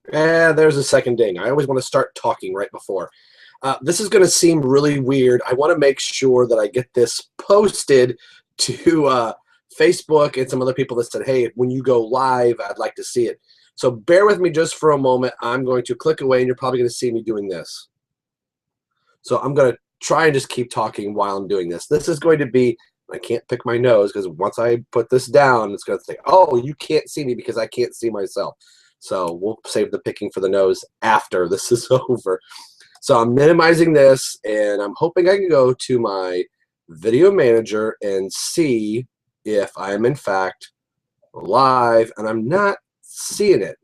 There's a second ding. I always want to start talking right before. This is going to seem really weird. I want to make sure that I get this posted to Facebook and some other people that said, hey, when you go live, I'd like to see it. So bear with me just for a moment. I'm going to click away, and you're probably going to see me doing this. So I'm going to try and just keep talking while I'm doing this. This is going to be, I can't pick my nose because once I put this down, it's going to say, oh, you can't see me because I can't see myself. So we'll save the picking for the nose after this is over. So I'm minimizing this, and I'm hoping I can go to my video manager and see if I am in fact live, and I'm not seeing it.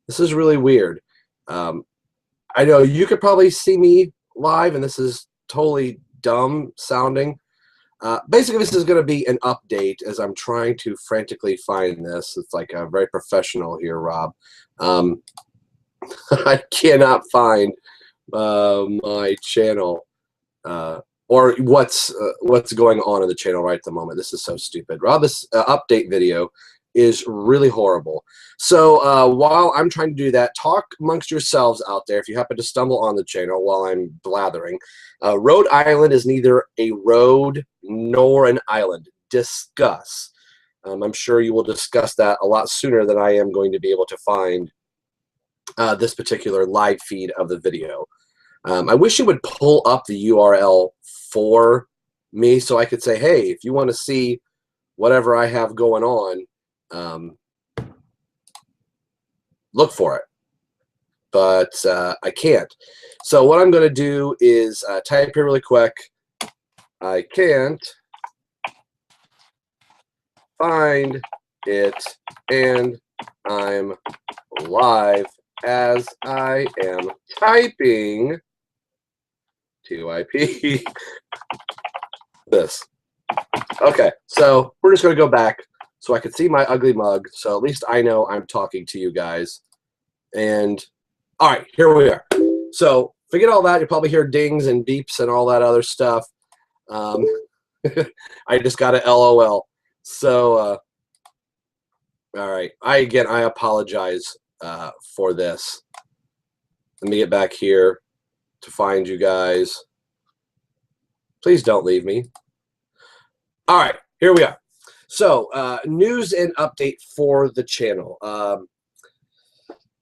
This is really weird. I know you could probably see me live, and this is totally dumb sounding. Basically, this is going to be an update as I'm trying to frantically find this. It's like a very professional here, Rob. I cannot find my channel or what's going on in the channel right at the moment. This is so stupid. Rob, this update video is really horrible. So while I'm trying to do that, talk amongst yourselves out there if you happen to stumble on the channel while I'm blathering. Rhode Island is neither a road nor an island. Discuss. I'm sure you will discuss that a lot sooner than I am going to be able to find this particular live feed of the video. I wish it would pull up the URL for me so I could say, hey, if you want to see whatever I have going on, look for it. But I can't. So what I'm going to do is type here really quick. I can't find it, and I'm live as I am typing 2IP this. Okay, so we're just going to go back so I can see my ugly mug, so at least I know I'm talking to you guys. And all right, here we are. So forget all that. You'll probably hear dings and beeps and all that other stuff. I just got a LOL. So all right, I apologize for this. Let me get back here to find you guys. Please don't leave me. All right, here we are. So news and update for the channel.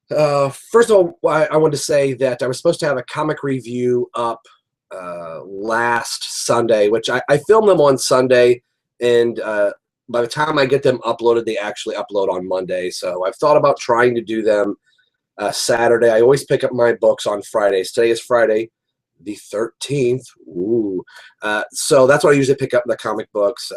First of all, I wanted to say that I was supposed to have a comic review up last Sunday, which I filmed them on Sunday, and by the time I get them uploaded, they actually upload on Monday. So I've thought about trying to do them Saturday. I always pick up my books on Fridays. Today is Friday the 13th. Ooh. So that's what I usually pick up the comic books.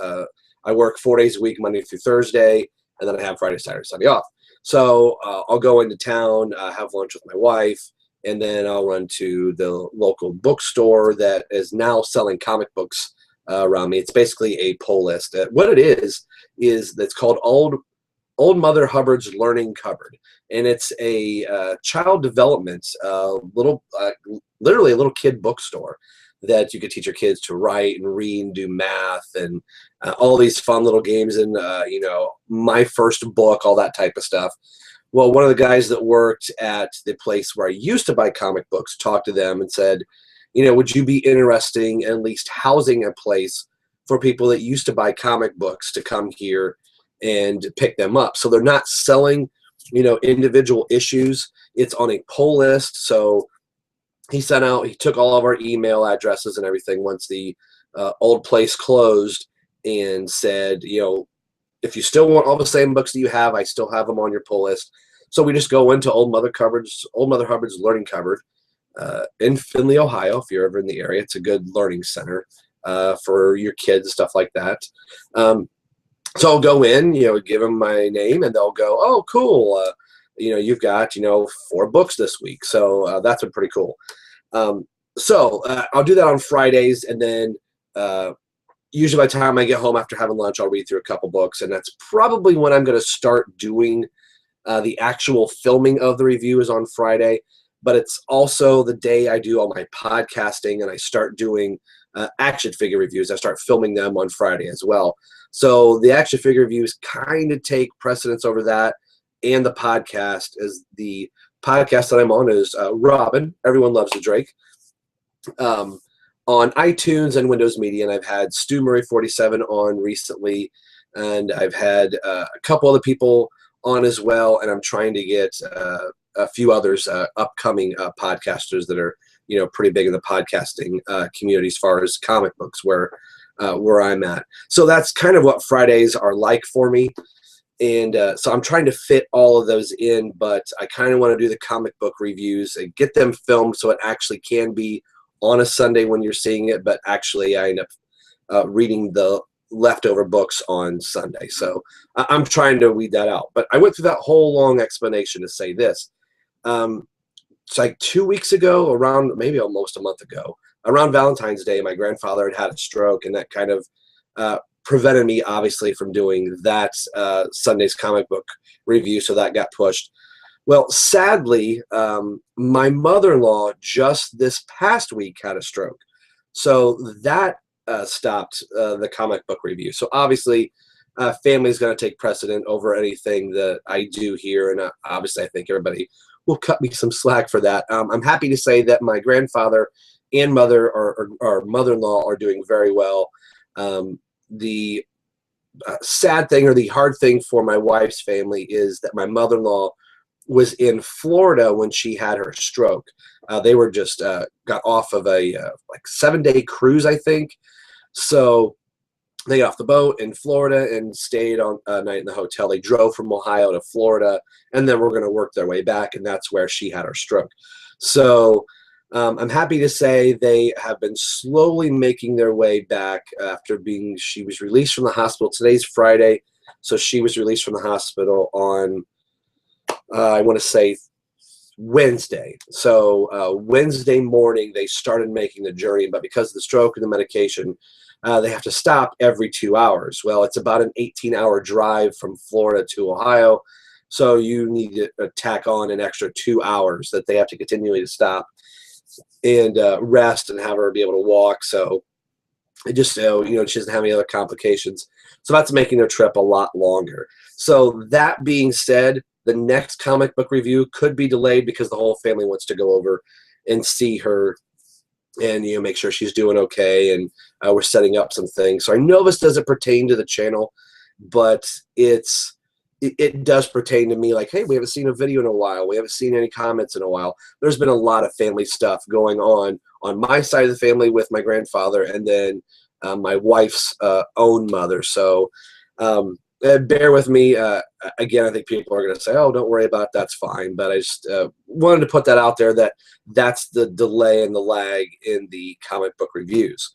I work 4 days a week, Monday through Thursday, and then I have Friday, Saturday, Sunday off. So I'll go into town, have lunch with my wife, and then I'll run to the local bookstore that is now selling comic books around me. It's basically a pull list. What it is that's called Old Mother Hubbard's Learning Cupboard, and it's a child development, literally a little kid bookstore that you could teach your kids to write and read and do math and all these fun little games and you know, my first book, all that type of stuff. Well, one of the guys that worked at the place where I used to buy comic books talked to them and said, you know, would you be interested in at least housing a place for people that used to buy comic books to come here and pick them up? So they're not selling, you know, individual issues. It's on a pull list. So he took all of our email addresses and everything once the old place closed and said, you know, if you still want all the same books that you have, I still have them on your pull list. So we just go into Old Mother Hubbard's Learning Cupboard in Findlay, Ohio. If you're ever in the area, it's a good learning center for your kids, stuff like that. So I'll go in, you know, give them my name, and they'll go, oh, cool. You know, you've got, you know, 4 books this week. So that's been pretty cool. So I'll do that on Fridays, and then usually by the time I get home after having lunch, I'll read through a couple books, and that's probably when I'm going to start doing the actual filming of the review is on Friday. But it's also the day I do all my podcasting, and I start doing action figure reviews. I start filming them on Friday as well. So the action figure reviews kind of take precedence over that. and the podcast. As the podcast that I'm on is Robin, Everyone Loves the Drake, on iTunes and Windows Media. And I've had Stu Murray 47 on recently, and I've had a couple other people on as well. And I'm trying to get a few others upcoming podcasters that are pretty big in the podcasting community as far as comic books, where I'm at. So that's kind of what Fridays are like for me. And so I'm trying to fit all of those in, but I kind of want to do the comic book reviews and get them filmed so it actually can be on a Sunday when you're seeing it, but actually I end up reading the leftover books on Sunday. So I'm trying to weed that out. But I went through that whole long explanation to say this. It's like 2 weeks ago, around maybe almost a month ago, around Valentine's Day, my grandfather had a stroke, and that kind of prevented me, obviously, from doing that Sunday's comic book review, so that got pushed. Well, sadly, my mother-in-law just this past week had a stroke, so that stopped the comic book review. So obviously, family is going to take precedent over anything that I do here, and obviously I think everybody will cut me some slack for that. I'm happy to say that my grandfather and mother or mother-in-law are doing very well. The sad thing, or the hard thing for my wife's family, is that my mother-in-law was in Florida when she had her stroke. They were just got off of a like 7-day cruise, I think. So they got off the boat in Florida and stayed on a night in the hotel. They drove from Ohio to Florida, and then we're going to work their way back, and that's where she had her stroke. So I'm happy to say they have been slowly making their way back after she was released from the hospital. Today's Friday, so she was released from the hospital on, I want to say, Wednesday. So Wednesday morning, they started making the journey, but because of the stroke and the medication, they have to stop every 2 hours. Well, it's about an 18-hour drive from Florida to Ohio, so you need to tack on an extra 2 hours that they have to continually to stop and rest and have her be able to walk. So it just, she doesn't have any other complications. So that's making their trip a lot longer. So that being said, the next comic book review could be delayed because the whole family wants to go over and see her and make sure she's doing okay. And we're setting up some things. So I know this doesn't pertain to the channel, but it does pertain to me. Like, hey, we haven't seen a video in a while. We haven't seen any comments in a while. There's been a lot of family stuff going on my side of the family with my grandfather, and then my wife's own mother. So bear with me. Again, I think people are going to say, oh, don't worry about it. That's fine. But I just wanted to put that out there, that that's the delay and the lag in the comic book reviews.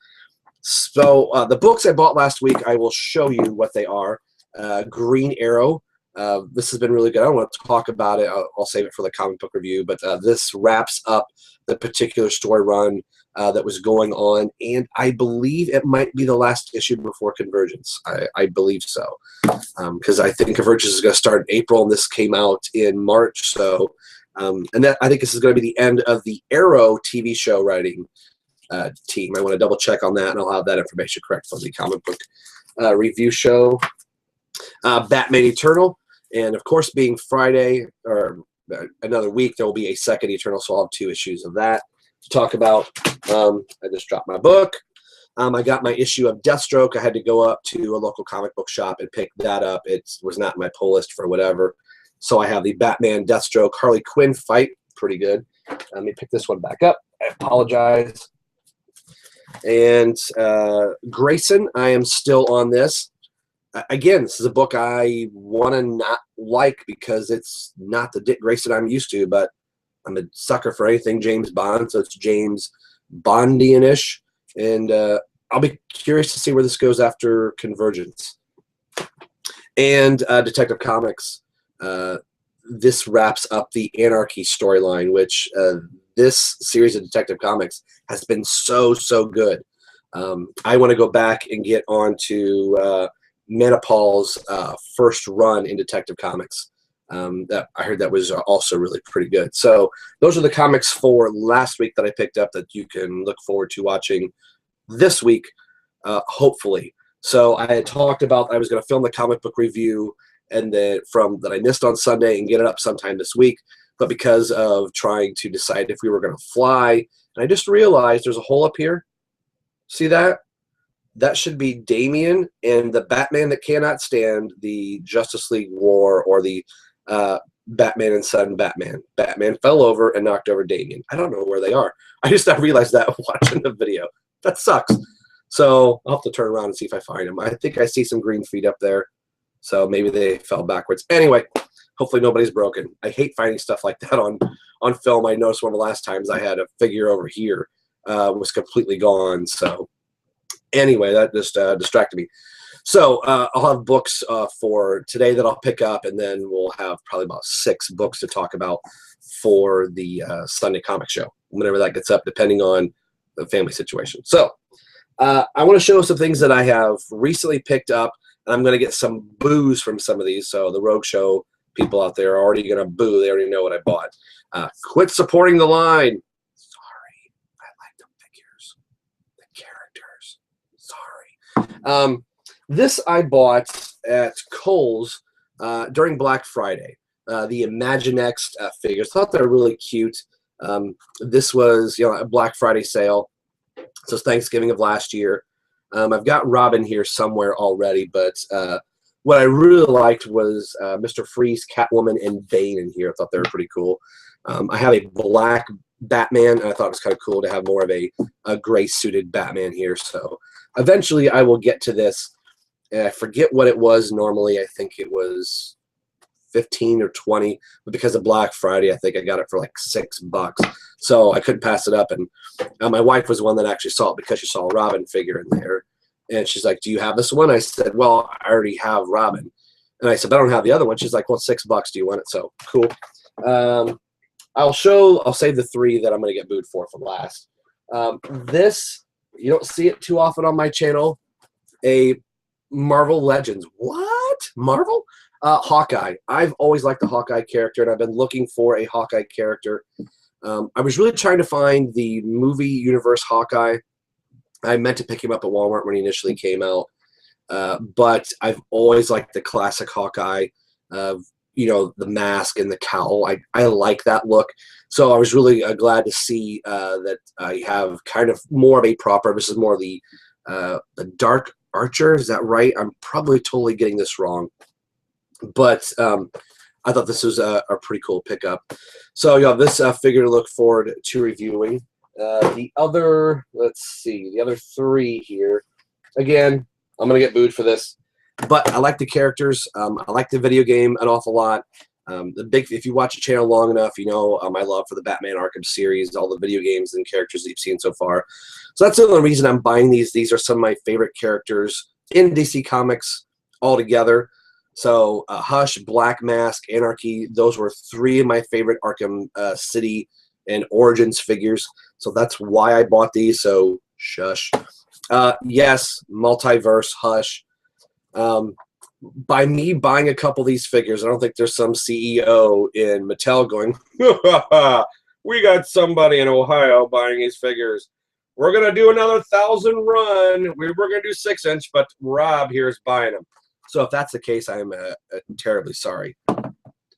So the books I bought last week, I will show you what they are. Green Arrow. This has been really good. I don't want to talk about it. I'll save it for the comic book review. But this wraps up the particular story run that was going on, and I believe it might be the last issue before Convergence. I believe so, because I think Convergence is going to start in April, and this came out in March. So, and that, I think this is going to be the end of the Arrow TV show writing team. I want to double check on that, and I'll have that information correct for the comic book review show. Batman Eternal, and of course, being Friday or another week, there will be a second Eternal, so I'll have 2 issues of that to talk about. I just dropped my book. I got my issue of Deathstroke. I had to go up to a local comic book shop and pick that up. It was not in my pull list for whatever. So I have the Batman Deathstroke Harley Quinn fight. Pretty good. Let me pick this one back up. I apologize. And Grayson, I am still on this. Again, this is a book I want to not like because it's not the Dick Grayson I'm used to, but I'm a sucker for anything James Bond, so it's James Bondian-ish, and I'll be curious to see where this goes after Convergence. And Detective Comics, this wraps up the Anarchy storyline, which this series of Detective Comics has been so good. I want to go back and get on to Manipal's first run in Detective Comics. That I heard that was also really pretty good. So those are the comics for last week that I picked up that you can look forward to watching this week, hopefully. So I had talked about I was going to film the comic book review and then from that I missed on Sunday and get it up sometime this week. But because of trying to decide if we were going to fly, and I just realized there's a hole up here. See that? That should be Damian and the Batman that cannot stand the Justice League War, or the Batman and Son Batman. Batman fell over and knocked over Damian. I don't know where they are. I just now realized that watching the video. That sucks. So I'll have to turn around and see if I find them. I think I see some green feet up there. So maybe they fell backwards. Anyway, hopefully nobody's broken. I hate finding stuff like that on film. I noticed one of the last times I had a figure over here was completely gone. So anyway, that just distracted me. So I'll have books for today that I'll pick up, and then we'll have probably about 6 books to talk about for the Sunday comic show, whenever that gets up, depending on the family situation. So I want to show some things that I have recently picked up, and I'm going to get some boos from some of these. So the Rogue Show people out there are already going to boo. They already know what I bought. Quit supporting the line. Sorry. I like the figures. The characters. Sorry. This I bought at Kohl's during Black Friday. The Imaginext figures. Thought they were really cute. This was, a Black Friday sale. So it's Thanksgiving of last year. I've got Robin here somewhere already, but what I really liked was Mr. Freeze, Catwoman, and Bane in here. I thought they were pretty cool. I have a black Batman, and I thought it was kind of cool to have more of a gray-suited Batman here. So eventually I will get to this. And I forget what it was normally. I think it was 15 or 20, but because of Black Friday, I think I got it for like $6. So I couldn't pass it up. And my wife was the one that actually saw it because she saw a Robin figure in there. And she's like, "Do you have this one?" I said, "Well, I already have Robin." And I said, "But I don't have the other one." She's like, "Well, $6. Do you want it?" So cool. I'll save the 3 that I'm going to get booed for last. This, you don't see it too often on my channel. A Marvel Legends. What? Marvel? Hawkeye. I've always liked the Hawkeye character, and I've been looking for a Hawkeye character. I was really trying to find the movie universe Hawkeye. I meant to pick him up at Walmart when he initially came out, but I've always liked the classic Hawkeye. The mask and the cowl. I like that look. So I was really glad to see that I have kind of more of a proper. This is more of the Dark Archer. Is that right? I'm probably totally getting this wrong, but I thought this was a pretty cool pickup. So this figure to look forward to reviewing. The other 3 here. Again, I'm gonna get booed for this, but I like the characters. I like the video game an awful lot. If you watch the channel long enough, you know my love for the Batman Arkham series, all the video games and characters that you've seen so far. So that's the only reason I'm buying these. These are some of my favorite characters in DC Comics altogether. So Hush, Black Mask, Anarchy, those were 3 of my favorite Arkham City and Origins figures. So that's why I bought these. So shush. Yes, Multiverse, Hush. By me buying a couple of these figures, I don't think there's some CEO in Mattel going, "We got somebody in Ohio buying these figures. We're going to do another 1,000 run. We're going to do 6-inch, but Rob here is buying them." So if that's the case, I'm terribly sorry.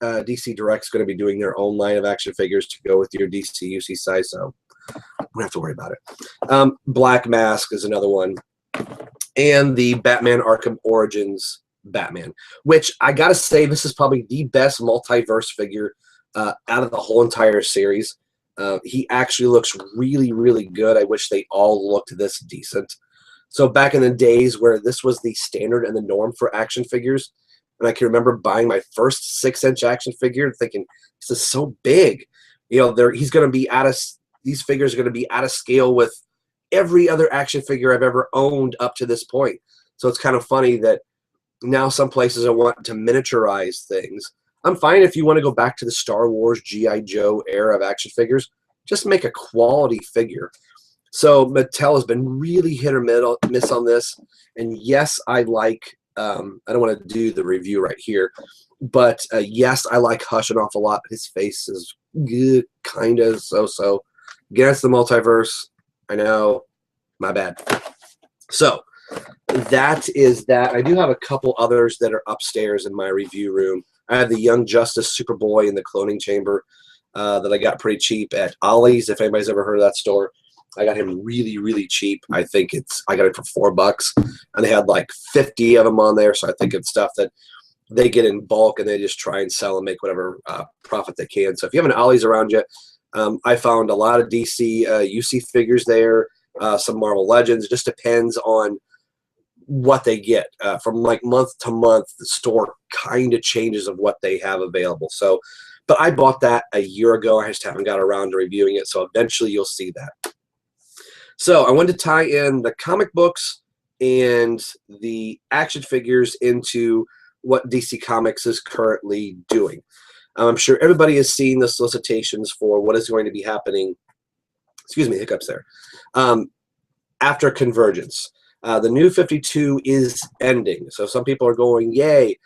DC Direct's going to be doing their own line of action figures to go with your DC UC size, so we don't have to worry about it. Black Mask is another one. And the Batman Arkham Origins Batman, which I gotta say, this is probably the best multiverse figure out of the whole entire series. He actually looks really, really good. I wish they all looked this decent. So back in the days where this was the standard and the norm for action figures, and I can remember buying my first 6-inch action figure and thinking, this is so big. He's going to be these figures are going to be out of scale with every other action figure I've ever owned up to this point. So it's kind of funny that now some places are wanting to miniaturize things. I'm fine if you want to go back to the Star Wars G.I. Joe era of action figures. Just make a quality figure. So Mattel has been really hit or miss on this. And yes, I like, I don't want to do the review right here, but yes, I like Hush an awful lot. His face is good, kind of so. Against the multiverse, I know, my bad. So that is that. I do have a couple others that are upstairs in my review room. I have the Young Justice Superboy in the Cloning Chamber that I got pretty cheap at Ollie's. If anybody's ever heard of that store, I got him really, really cheap. I got it for $4, and they had like 50 of them on there. So I think it's stuff that they get in bulk and they just try and sell and make whatever profit they can. So if you have an Ollie's around you, I found a lot of DC UC figures there, some Marvel Legends. It just depends on what they get. From like month to month, the store kind of changes of what they have available. So, but I bought that a year ago. I just haven't got around to reviewing it. So eventually you'll see that. So I wanted to tie in the comic books and the action figures into what DC Comics is currently doing. I'm sure everybody has seen the solicitations for what is going to be happening. Excuse me, hiccups there. After Convergence. The New 52 is ending. So some people are going, yay.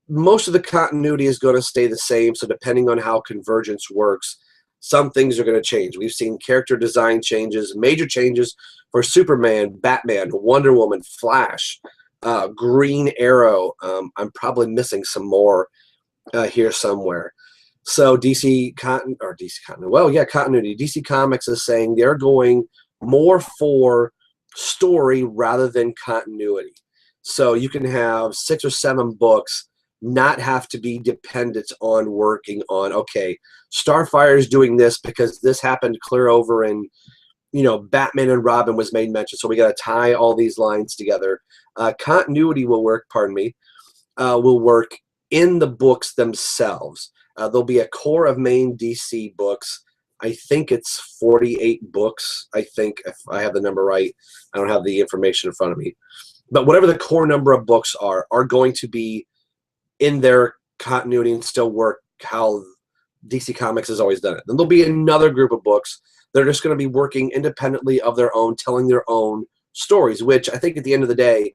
Most of the continuity is going to stay the same. So depending on how Convergence works, some things are going to change. We've seen character design changes, major changes for Superman, Batman, Wonder Woman, Flash, Green Arrow. I'm probably missing some more here somewhere. So DC Continuity. DC Comics is saying they're going more for story rather than continuity. So you can have 6 or 7 books, not have to be dependent on working on, okay, Starfire is doing this because this happened clear over in, Batman and Robin was made mention. So we got to tie all these lines together. Continuity will work, will work in the books themselves. There'll be a core of main DC books. I think it's 48 books, I think, if I have the number right. I don't have the information in front of me. But whatever the core number of books are going to be in their continuity and still work how DC Comics has always done it. Then there'll be another group of books that are just going to be working independently of their own, telling their own stories, which I think at the end of the day,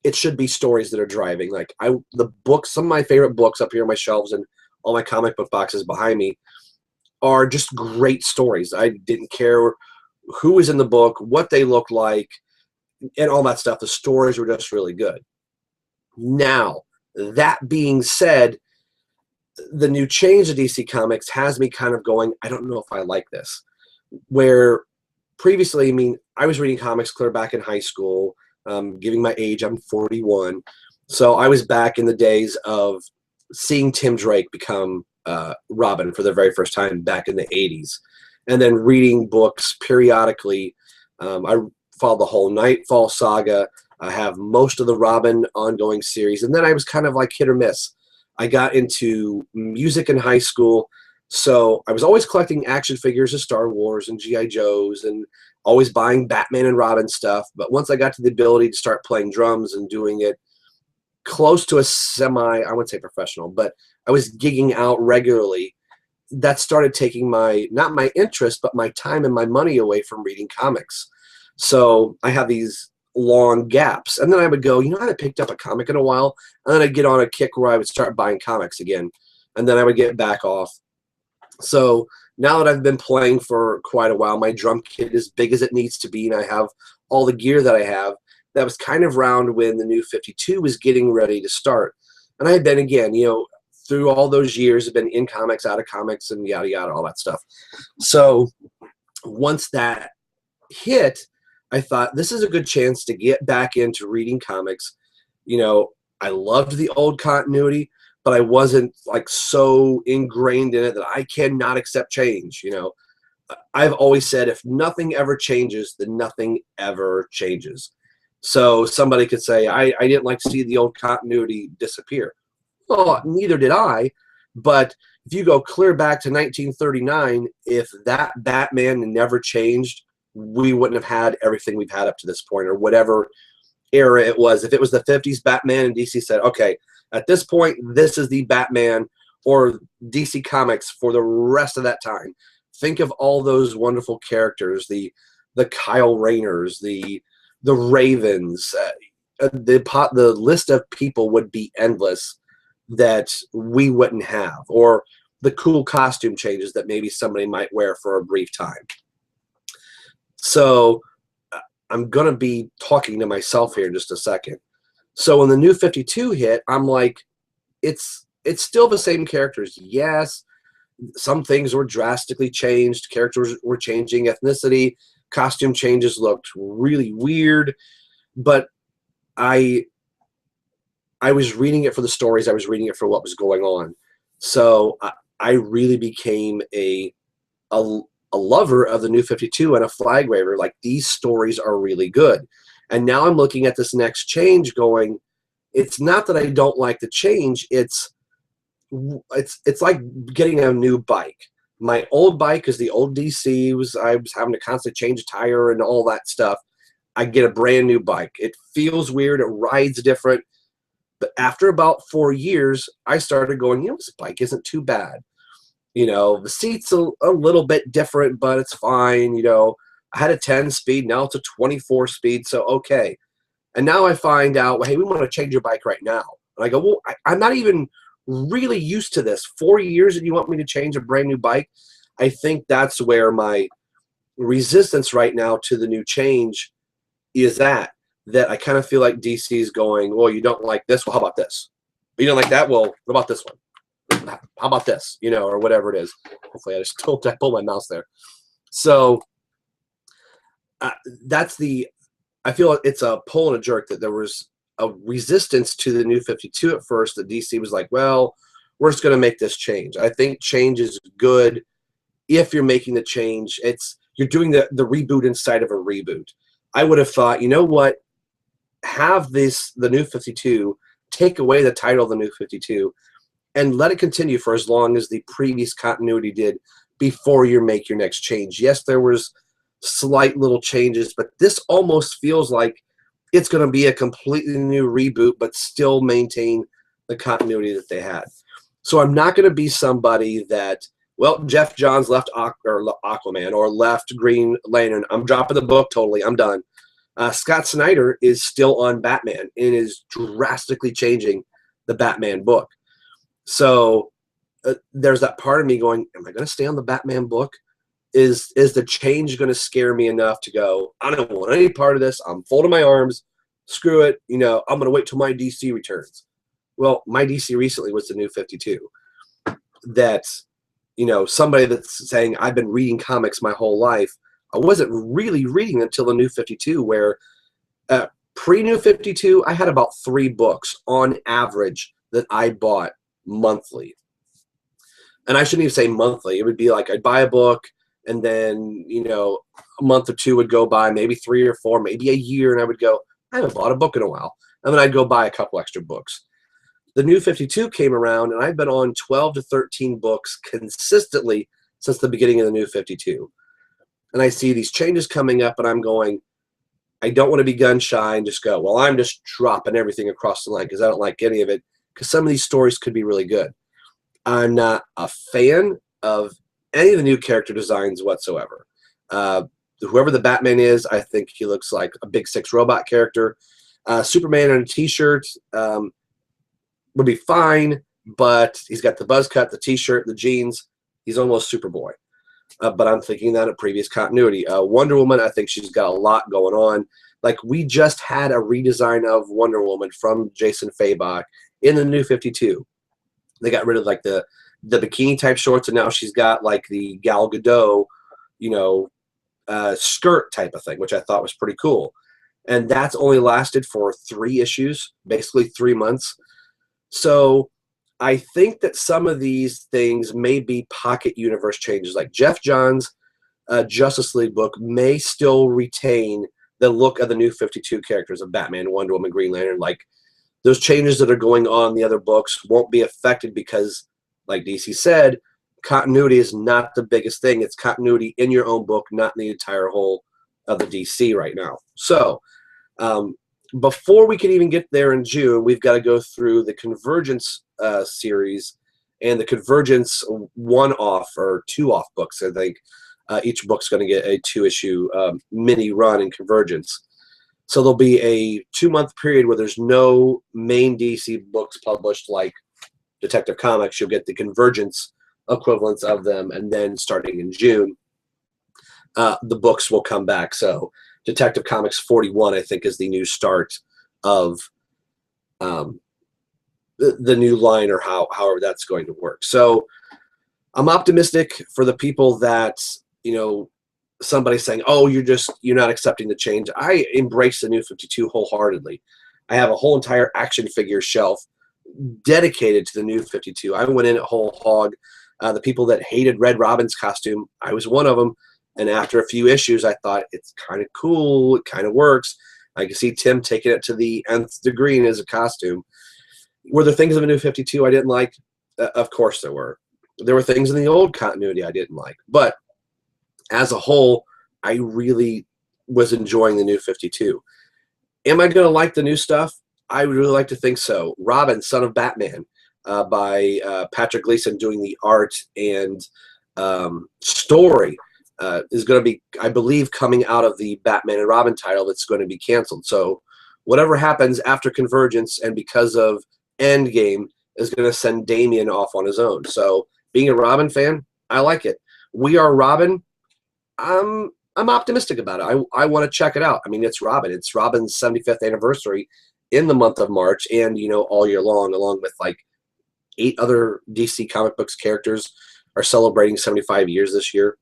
it should be stories that are driving. Like the books, some of my favorite books up here on my shelves and all my comic book boxes behind me are just great stories. I didn't care who was in the book, what they looked like, and all that stuff. The stories were just really good. Now, that being said, the new change of DC Comics has me kind of going, I don't know if I like this. Where previously, I was reading comics clear back in high school, giving my age, I'm 41. So I was back in the days of seeing Tim Drake become Robin for the very first time back in the 80s. And then reading books periodically. I followed the whole Nightfall saga. I have most of the Robin ongoing series. And then I was kind of like hit or miss. I got into music in high school. So I was always collecting action figures of Star Wars and G.I. Joes and always buying Batman and Robin stuff. But once I got to the ability to start playing drums and doing it close to a semi, I wouldn't say professional, but I was gigging out regularly. That started taking not my interest, but my time and my money away from reading comics. So I have these long gaps. And then I would go, I haven't picked up a comic in a while. And then I'd get on a kick where I would start buying comics again. And then I would get back off. So now that I've been playing for quite a while, my drum kit is big as it needs to be, and I have all the gear that I have. That was kind of around when the New 52 was getting ready to start. And I had been, again, through all those years, I've been in comics, out of comics, and yada, yada, all that stuff. So once that hit, I thought, this is a good chance to get back into reading comics. I loved the old continuity, but I wasn't like so ingrained in it that I cannot accept change. I've always said if nothing ever changes, then nothing ever changes. So somebody could say, I didn't like to see the old continuity disappear. Well, neither did I. But if you go clear back to 1939, if that Batman never changed, we wouldn't have had everything we've had up to this point, or whatever era it was. If it was the 50s Batman and DC said, okay, at this point, this is the Batman or DC Comics for the rest of that time. Think of all those wonderful characters, the Kyle Rayners, the Ravens. The list of people would be endless that we wouldn't have, or the cool costume changes that maybe somebody might wear for a brief time. So I'm gonna be talking to myself here in just a second. So when the New 52 hit, I'm like, it's still the same characters. Yes, some things were drastically changed. Characters were changing, ethnicity, costume changes looked really weird, but I was reading it for the stories. I was reading it for what was going on. So I really became a lover of the New 52 and a flag waver. Like, these stories are really good. And now I'm looking at this next change going, it's not that I don't like the change. It's like getting a new bike. My old bike is the old DC. I was having to constantly change a tire and all that stuff. I get a brand new bike. It feels weird. It rides different. But after about 4 years, I started going, this bike isn't too bad. The seat's a little bit different, but it's fine. I had a 10 speed. Now it's a 24 speed. So, okay. And now I find out, well, hey, we want to change your bike right now. And I go, well, I'm not even really used to this. 4 years and you want me to change a brand new bike? I think that's where my resistance right now to the new change is at. That I kind of feel like DC's going, well, you don't like this? Well, how about this? You don't like that? Well, what about this one? How about this? Or whatever it is. Hopefully I just don't pull my mouse there. So I feel like it's a pull and a jerk that there was a resistance to the New 52 at first. That DC was like, well, we're just going to make this change. I think change is good if you're making the change. You're doing the reboot inside of a reboot. I would have thought, you know what? Have the New 52, take away the title of the New 52, and let it continue for as long as the previous continuity did before you make your next change. Yes, there was slight little changes, but this almost feels like it's going to be a completely new reboot, but still maintain the continuity that they had. So I'm not going to be somebody that, well, Jeff Johns left Aquaman or left Green Lantern. I'm dropping the book totally. I'm done. Scott Snyder is still on Batman and is drastically changing the Batman book. So there's that part of me going, am I going to stay on the Batman book? Is the change going to scare me enough to go, I don't want any part of this. I'm folding my arms. Screw it. I'm going to wait till my DC returns. Well, my DC recently was the New 52. That's, somebody that's saying I've been reading comics my whole life. I wasn't really reading until the New 52, where pre-New 52, I had about 3 books on average that I bought monthly. And I shouldn't even say monthly. It would be like I'd buy a book, and then, a month or 2 would go by, maybe 3 or 4, maybe a year, and I would go, I haven't bought a book in a while. And then I'd go buy a couple extra books. The New 52 came around, and I've been on 12 to 13 books consistently since the beginning of the New 52. And I see these changes coming up, and I'm going, I don't want to be gun shy and just go, well, I'm just dropping everything across the line because I don't like any of it, because some of these stories could be really good. I'm not a fan of any of the new character designs whatsoever. Whoever the Batman is, I think he looks like a Big Six robot character. Superman in a t-shirt would be fine, but he's got the buzz cut, the t-shirt, the jeans. He's almost Superboy. But I'm thinking that of previous continuity. Wonder Woman, I think she's got a lot going on. Like, we just had a redesign of Wonder Woman from Jason Fabok in the New 52. They got rid of like the bikini type shorts, and now she's got like the Gal Gadot, skirt type of thing, which I thought was pretty cool. And that's only lasted for 3 issues, basically 3 months. So I think that some of these things may be pocket universe changes. Like Jeff Johns' Justice League book may still retain the look of the New 52 characters of Batman, Wonder Woman, Green Lantern. Like, those changes that are going on in the other books won't be affected because, like DC said, continuity is not the biggest thing. It's continuity in your own book, not in the entire whole of the DC right now. So before we can even get there in June, we've got to go through the Convergence series and the Convergence 1-off or 2-off books. I think each book's going to get a 2-issue mini run in Convergence. So there'll be a 2-month period where there's no main DC books published like Detective Comics. You'll get the Convergence equivalents of them, and then starting in June, the books will come back. So Detective Comics 41, I think, is the new start of the new line, or however that's going to work. So I'm optimistic for the people that, you know, somebody's saying, oh, you're not accepting the change. I embrace the New 52 wholeheartedly. I have a whole entire action figure shelf dedicated to the New 52. I went in at whole hog. The people that hated Red Robin's costume, I was one of them. And after a few issues, I thought it's kind of cool. It kind of works. I can see Tim taking it to the nth degree as a costume. Were there things in the New 52 I didn't like? Of course there were. There were things in the old continuity I didn't like. But as a whole, I really was enjoying the New 52. Am I going to like the new stuff? I would really like to think so. Robin, Son of Batman, by Patrick Gleason, doing the art and story, is going to be, I believe, coming out of the Batman and Robin title that's going to be canceled. So whatever happens after Convergence and because of Endgame is going to send Damian off on his own. So being a Robin fan, I like it. We Are Robin, I'm optimistic about it. I want to check it out. I mean, it's Robin. It's Robin's 75th anniversary in the month of March, and, you know, all year long, along with like 8 other DC comic books characters are celebrating 75 years this year.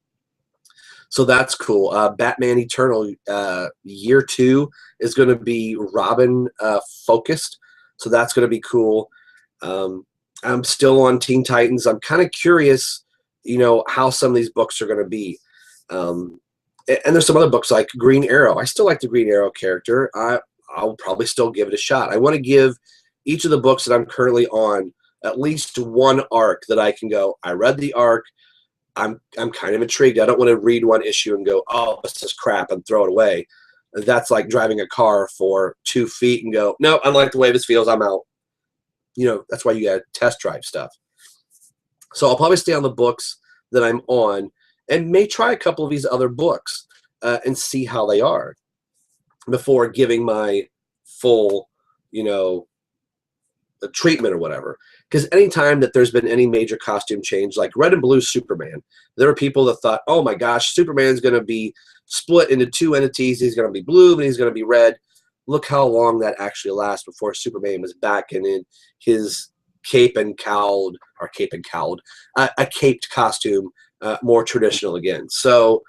So that's cool. Batman Eternal year 2 is going to be Robin focused. So that's going to be cool. I'm still on Teen Titans. I'm kind of curious, you know, how some of these books are going to be. And there's some other books like Green Arrow. I still like the Green Arrow character. I'll probably still give it a shot. I want to give each of the books that I'm currently on at least one arc that I can go, I read the arc. I'm kind of intrigued. I don't want to read one issue and go, oh, this is crap, and throw it away. That's like driving a car for 2 feet and go, no, I don't like the way this feels, I'm out. You know, that's why you got to test drive stuff. So I'll probably stay on the books that I'm on and may try a couple of these other books and see how they are before giving my full, you know, treatment or whatever. Because anytime that there's been any major costume change, like Red and Blue Superman, there were people that thought, oh my gosh, Superman's going to be split into 2 entities. He's going to be blue and he's going to be red. Look how long that actually lasts before Superman was back and in his cape and cowled, or cape and cowled, a caped costume, more traditional again. So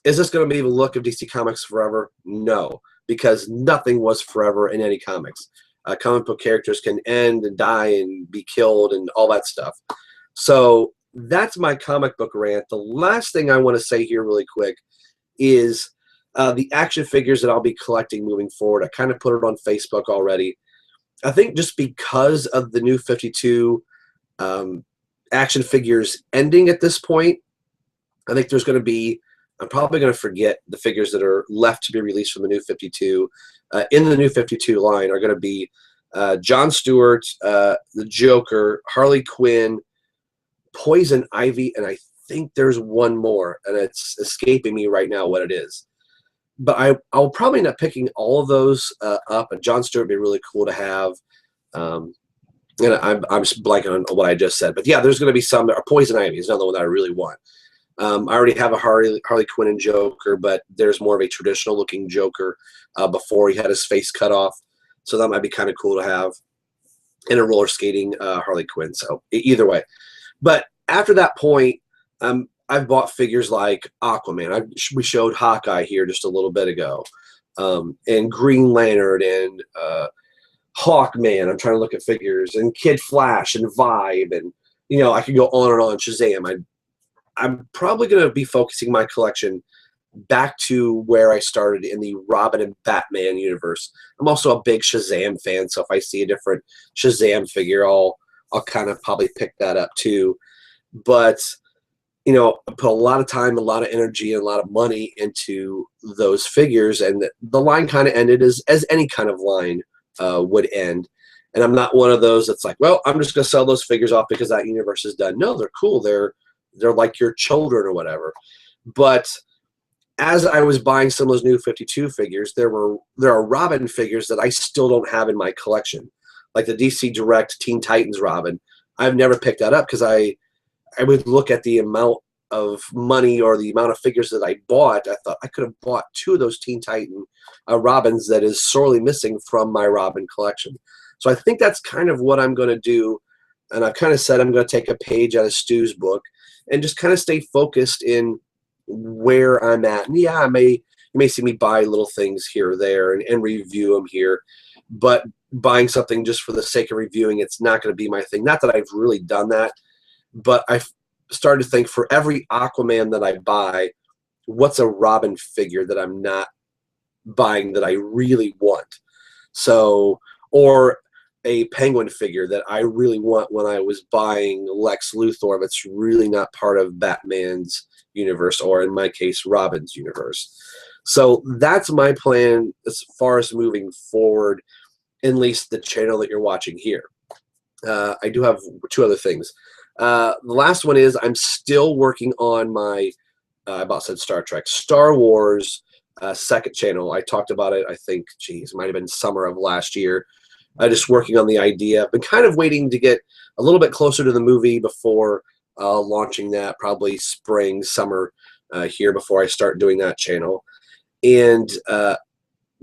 is this going to be the look of DC Comics forever? No, because nothing was forever in any comics. Comic book characters can end and die and be killed and all that stuff. So that's my comic book rant. The last thing I want to say here really quick is the action figures that I'll be collecting moving forward. I kind of put it on Facebook already. I think just because of the New 52 action figures ending at this point, I think there's going to be, I'm probably going to forget the figures that are left to be released from the New 52. In the New 52 line are going to be John Stewart, the Joker, Harley Quinn, Poison Ivy, and I think there's one more, and it's escaping me right now what it is. But I'll probably end up picking all of those up, and John Stewart would be really cool to have. And I'm just blanking on what I just said. But yeah, there's going to be some. Poison Ivy is another one that I really want. I already have a Harley Quinn and Joker, but there's more of a traditional looking Joker before he had his face cut off. So that might be kind of cool to have. And a roller skating Harley Quinn. So either way. But after that point, I've bought figures like Aquaman. We showed Hawkeye here just a little bit ago. And Green Lantern and Hawkman. I'm trying to look at figures. And Kid Flash and Vibe. And, you know, I could go on and on. Shazam. I'm probably going to be focusing my collection back to where I started in the Robin and Batman universe. I'm also a big Shazam fan, so if I see a different Shazam figure, I'll kind of probably pick that up too. But, you know, I put a lot of time, a lot of energy, and a lot of money into those figures, and the line kind of ended as any kind of line would end. And I'm not one of those that's like, well, I'm just going to sell those figures off because that universe is done. No, they're cool. They're like your children or whatever. But as I was buying some of those New 52 figures, there are Robin figures that I still don't have in my collection, like the DC Direct Teen Titans Robin. I've never picked that up because I would look at the amount of money or the amount of figures that I bought, I thought I could have bought 2 of those Teen Titan Robins that is sorely missing from my Robin collection. So I think that's kind of what I'm going to do. And I've kind of said I'm going to take a page out of Stu's book and just kind of stay focused in where I'm at. And yeah, you may see me buy little things here or there and review them here, but buying something just for the sake of reviewing, it's not going to be my thing. Not that I've really done that, but I've started to think, for every Aquaman that I buy, what's a Robin figure that I'm not buying that I really want? So, or a Penguin figure that I really want when I was buying Lex Luthor, but it's really not part of Batman's universe, or in my case, Robin's universe. So that's my plan as far as moving forward, at least the channel that you're watching here. I do have 2 other things. The last one is I'm still working on my, I about said Star Trek, Star Wars second channel. I talked about it, I think, geez, might have been summer of last year. Just working on the idea. I've been kind of waiting to get a little bit closer to the movie before launching that, probably spring, summer here before I start doing that channel. And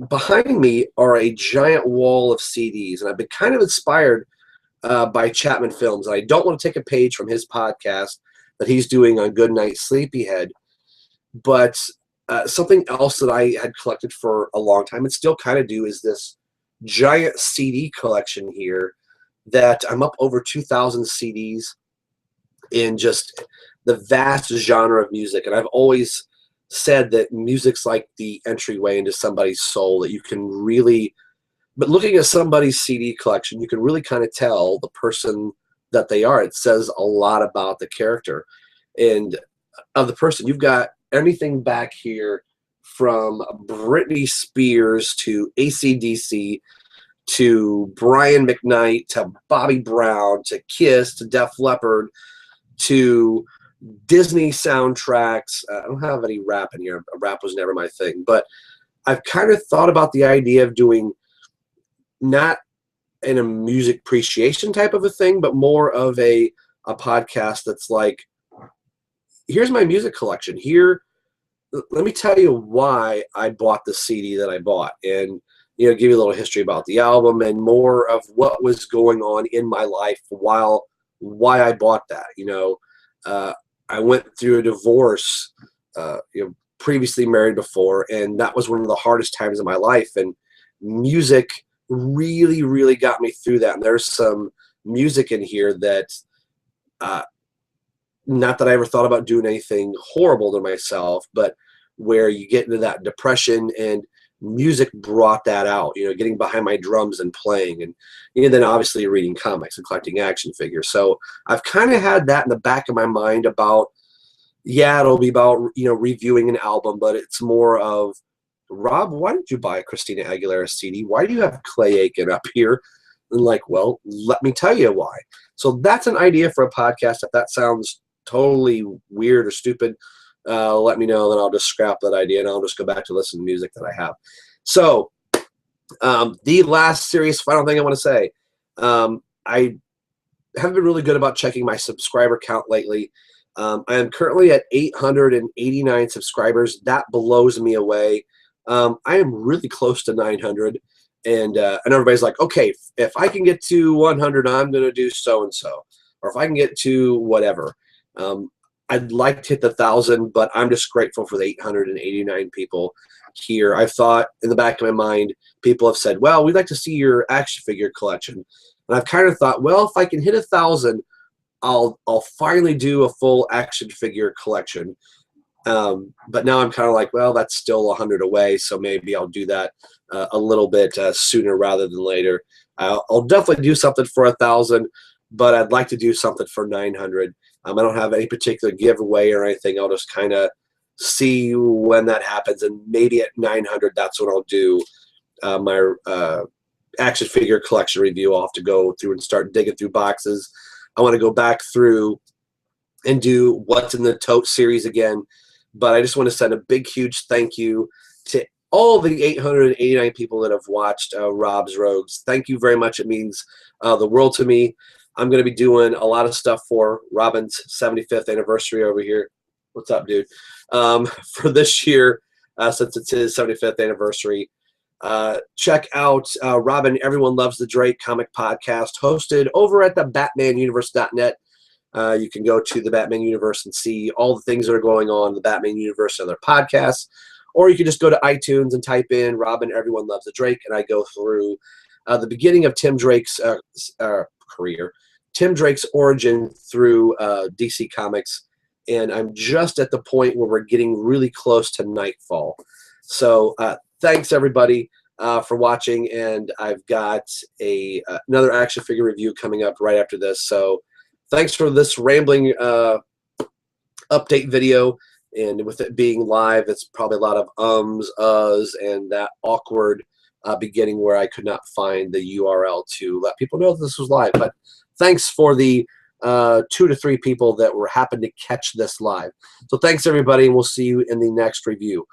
behind me are a giant wall of CDs, and I've been kind of inspired by Chapman Films. I don't want to take a page from his podcast that he's doing on Goodnight Sleepyhead, but something else that I had collected for a long time and still kind of do is this giant CD collection here that I'm up over 2,000 CDs in just the vast genre of music. And I've always said that music's like the entryway into somebody's soul, that you can really, but looking at somebody's CD collection, you can really kind of tell the person that they are. It says a lot about the character and of the person. You've got anything back here from Britney Spears to AC/DC to Brian McKnight to Bobby Brown to Kiss to Def Leppard to Disney soundtracks. I don't have any rap in here. Rap was never my thing, but I've kind of thought about the idea of doing not in a music appreciation type of a thing, but more of a podcast that's like, here's my music collection. Here, let me tell you why I bought the CD that I bought, and give you a little history about the album and more of what was going on in my life while why I bought that. I went through a divorce, previously married before, and that was one of the hardest times of my life, and music really, really got me through that. And there's some music in here that, not that I ever thought about doing anything horrible to myself, but where you get into that depression, and music brought that out, getting behind my drums and playing, and then obviously reading comics and collecting action figures. So I've kind of had that in the back of my mind about, yeah, it'll be about, reviewing an album, but it's more of, Rob, why did you buy a Christina Aguilera CD? Why do you have Clay Aiken up here? And like, well, let me tell you why. So that's an idea for a podcast. If that sounds totally weird or stupid, let me know, then I'll just scrap that idea and I'll just go back to listen to music that I have. So the last serious final thing I want to say, I haven't been really good about checking my subscriber count lately. I am currently at 889 subscribers. That blows me away. I am really close to 900, and everybody's like, okay, if I can get to 100, I'm going to do so-and-so, or if I can get to whatever. I'd like to hit the 1,000, but I'm just grateful for the 889 people here. I thought in the back of my mind, people have said, well, we'd like to see your action figure collection. And I've kind of thought, well, if I can hit 1,000, I'll finally do a full action figure collection. But now I'm kind of like, well, that's still 100 away, so maybe I'll do that a little bit sooner rather than later. I'll definitely do something for 1,000, but I'd like to do something for 900. I don't have any particular giveaway or anything. I'll just kind of see when that happens, and maybe at 900, that's when I'll do my action figure collection review. I'll have to go through and start digging through boxes. I want to go back through and do What's in the Tote series again. But I just want to send a big, huge thank you to all the 889 people that have watched Rob's Rogues. Thank you very much. It means the world to me. I'm going to be doing a lot of stuff for Robin's 75th anniversary over here. What's up, dude? For this year, since it's his 75th anniversary, check out Robin Everyone Loves the Drake comic podcast hosted over at the BatmanUniverse.net. You can go to the Batman Universe and see all the things that are going on in the Batman Universe and their podcasts. Or you can just go to iTunes and type in Robin Everyone Loves the Drake, and I go through the beginning of Tim Drake's career, Tim Drake's origin through DC Comics, and I'm just at the point where we're getting really close to Nightfall. So thanks, everybody, for watching, and I've got another action figure review coming up right after this. So thanks for this rambling update video. And with it being live, it's probably a lot of ums, uhs, and that awkward beginning where I could not find the URL to let people know that this was live. But thanks for the 2 to 3 people that happened to catch this live. So thanks, everybody, and we'll see you in the next review.